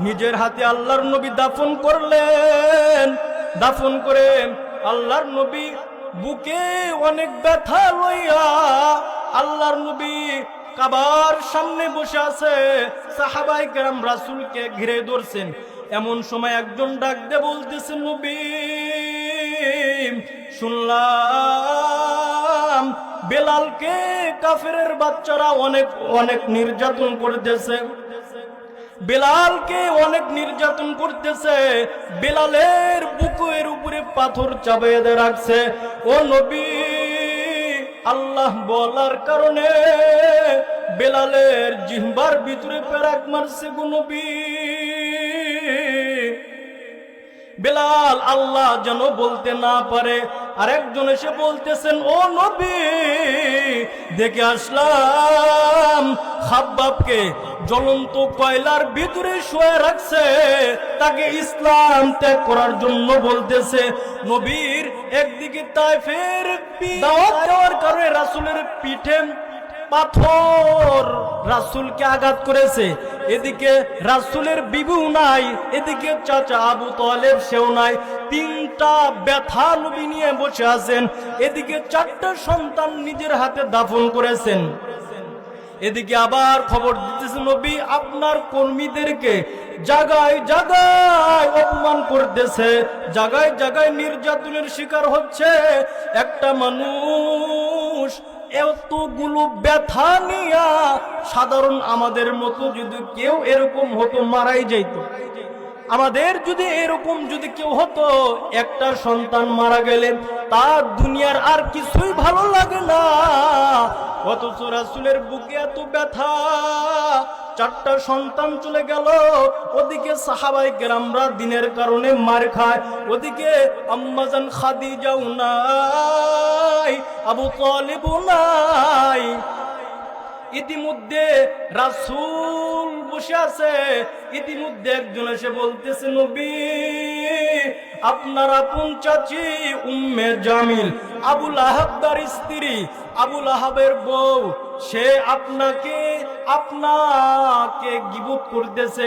নিজের হাতে আল্লাহর নবী দাফন করলেন। দাফন করে আল্লাহর নবী বুকে অনেক ব্যথা লইয়া আল্লাহর নবী কাবার সামনে বসে আছে। সাহাবায়ে কেরাম রাসূলকে ঘিরে ধরছেন। এমন সময় একজন ডাক দিয়ে বলতেছে, নবী শুনলাম বেলালকে কাফেরের বাচ্চারা অনেক অনেক নির্যাতন করতেছে, বেলালকে অনেক নির্যাতন করতেছে, বেলালের বুকের উপরে পাথর চাপিয়ে দিয়ে রাখছে। ও নবী, আল্লাহ বলার কারণে বেলালের জিহ্বার ভিতরে পেরাক মারছে গো নবী। বেলাল আল্লাহ যেন বলতে না পারে। আরেকজন এসে বলতেছেন, ও নবী, দেখে আসলাম খাব্বাবকে জ্বলন্ত কয়লার ভিতরে শুয়ে রাখছে, তাকে ইসলাম ত্যাগ করার জন্য বলতেছে। নবীর একদিকে তায়েফের দাওয়াত দেওয়ার কারণে রাসূলের পিঠে পাথর রাসূলকে আঘাত করেছে। এদিকে রাসূলের বিবিও নাই, এদিকে চাচা আবু তালেব সেও নাই। তিনটা ব্যথা নবী নিয়ে বসে আছেন। এদিকে চারটা সন্তান নিজের হাতে দাফন করেছেন। এদিকে আবার খবর দিতেছে, নবী আপনার কর্মীদেরকে জায়গায় জায়গায় অপমান করতেছে, জায়গায় জায়গায় নির্যাতনের শিকার হচ্ছে। একটা মানুষ এতগুলো ব্যথা নিয়া, সাধারণ আমাদের মতো যদি কেউ এরকম হতো মারাই যাইত। আমাদের যদি এরকম যদি কেউ হতো, একটা সন্তান মারা গেলে তার দুনিয়ার আর কিছুই ভালো লাগে না। অথচ রাসূলের বুকে এত ব্যথা, চারটা সন্তান চলে গেল। ওদিকে সাহাবায়ে কেরামরা দিনের কারণে মার খায়, ওদিকে আম্মাজান খাদিজাও নাই, আবু তালিবও নাই। ইতিমধ্যে রাসূল বসে আছে। ইতিমধ্যে একজন এসে বলতেছে, নবী আপনার আপন চাচি উম্মে জামিল, আবু লাহাবের স্ত্রী, আবু লাহাবের বউ, সে আপনাকে গীবত করতেছে,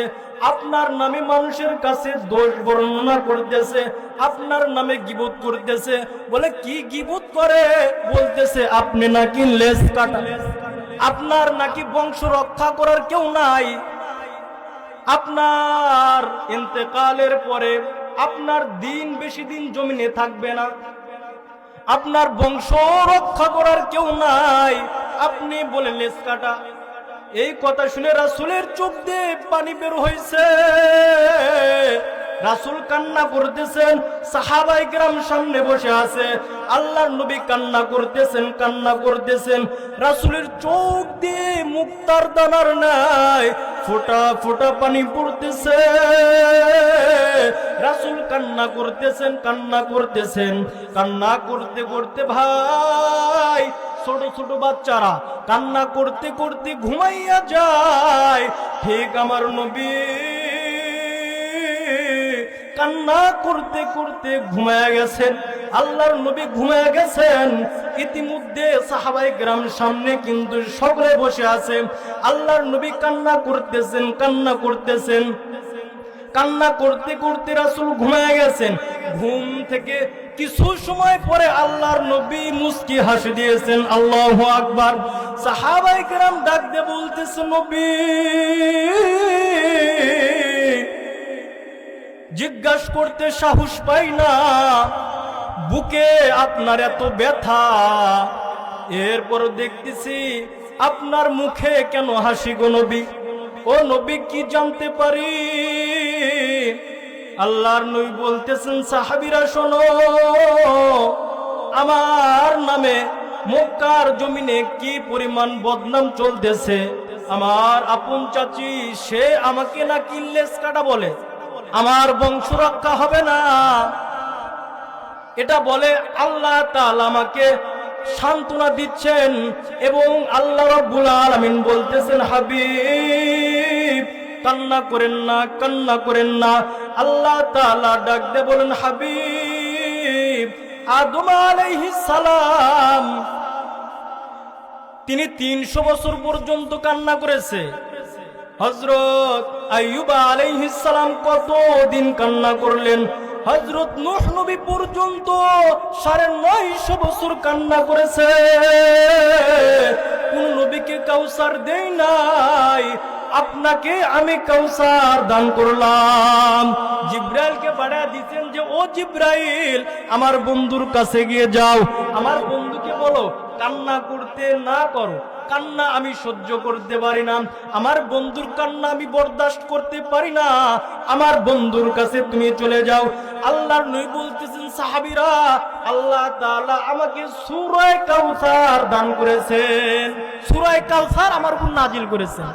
আপনার নামে মানুষের কাছে দোষ বর্ণনা করতেছে, আপনার নামে গীবত করতেছে। বলে কি গীবত করে? বলতেছে আপনি নাকি লেজ কাটা, আপনার নাকি বংশ রক্ষা করার কেউ নাই, আপনার ইন্তেকালের পরে আপনার দিন বেশি দিন জমিনে থাকবে না, আপনার বংশ রক্ষা করার কেউ নাই, আপনি বলে লেজ কাটা। এই কথা শুনে রাসূলের চোখ দিয়ে পানি বের হয়েছে। রাসূল কান্না করতেছেন, সাহাবায়ে কেরাম সামনে বসে আছে, আল্লাহর নবী কান্না করতেছেন, কান্না করতেছেন। রাসূলের চোখ দিয়ে মুক্তার দানার নাই ফোঁটা ফোঁটা পানি পড়তেছে। রাসূল কান্না করতেছেন, কান্না করতেছেন। কান্না করতে করতে ভাই ছোট ছোট বাচ্চারা কান্না করতে করতে ঘুমাইয়া যায়। ঠিক আমার নবী কান্না করতে করতে ঘুমায়া গেছেন, আল্লাহর নবী ঘুমায়া গেছেন। ইতিমধ্যে সাহাবায়ে কেরাম সামনে কিন্তু সকলে বসে আছে। আল্লাহর নবী কান্না করতেছেন, কান্না করতেছেন। কান্না করতে করতে রাসূল ঘুমায়া গেছেন। ঘুম থেকে কিছু সময় পরে আল্লাহর নবী মুস্কি হাসি দিয়েছেন। আল্লাহু আকবার। সাহাবায়ে কেরাম ডাক দিয়ে বলতেছে, নবী জিজ্ঞাসা করতে সাহস পাই না, বুকে আপনার এত ব্যথা, এরপর দেখতেছি আপনার মুখে কেন হাসি গো নবী? ও নবী কি জানতে পারি? আল্লাহর নবী বলতেছেন, সাহাবীরা শোনো, আমার নামে মক্কার জমিনে কি পরিমাণ বদনাম চলতেছে। আমার আপন চাচি সে আমাকে নাকি লেজ কাটা বলে, আমার বংশ রক্ষা হবে না, এটা বলে। আল্লাহ তাআলা আমাকে সান্ত্বনা দিচ্ছেন এবং আল্লাহ রাব্বুল আলামিন বলতেছেন, হাবিব কান্না করেন না, কান্না করেন না। আল্লাহ তাআলা ডাক দিয়ে বলেন, হাবিব আদম আলাইহিস সালাম তিনি 300 বছর পর্যন্ত কান্না করেছে। হযরত আইয়ুব আলাইহিস সালাম কত দিন কান্না করলেন, হযরত নূহ নবী পর্যন্ত ৯৫০ বছর কান্না করেছে, কোন নবীকে কাউসার দেই নাই, আপনাকে আমি কাউসার দান করলাম। জিব্রাইলকে পাঠিয়ে দিয়েছেন যে ও জিব্রাইল, আমার বন্ধুর কাছে গিয়ে যাও, আমার বন্ধুকে বলো কান্না করতে না করো, কান্না আমি সহ্য করতে পারি না, আমার বন্ধুর কান্না আমি বরদাস্ত করতে পারি না, আমার বন্ধুর কাছে তুমি চলে যাও। আল্লাহর নবী বলতেছেন সাহাবীরা, আল্লাহ তাআলা আমাকে সূরা কাউসার দান করেছেন, সূরা কাউসার আমার উপর নাজিল করেছেন।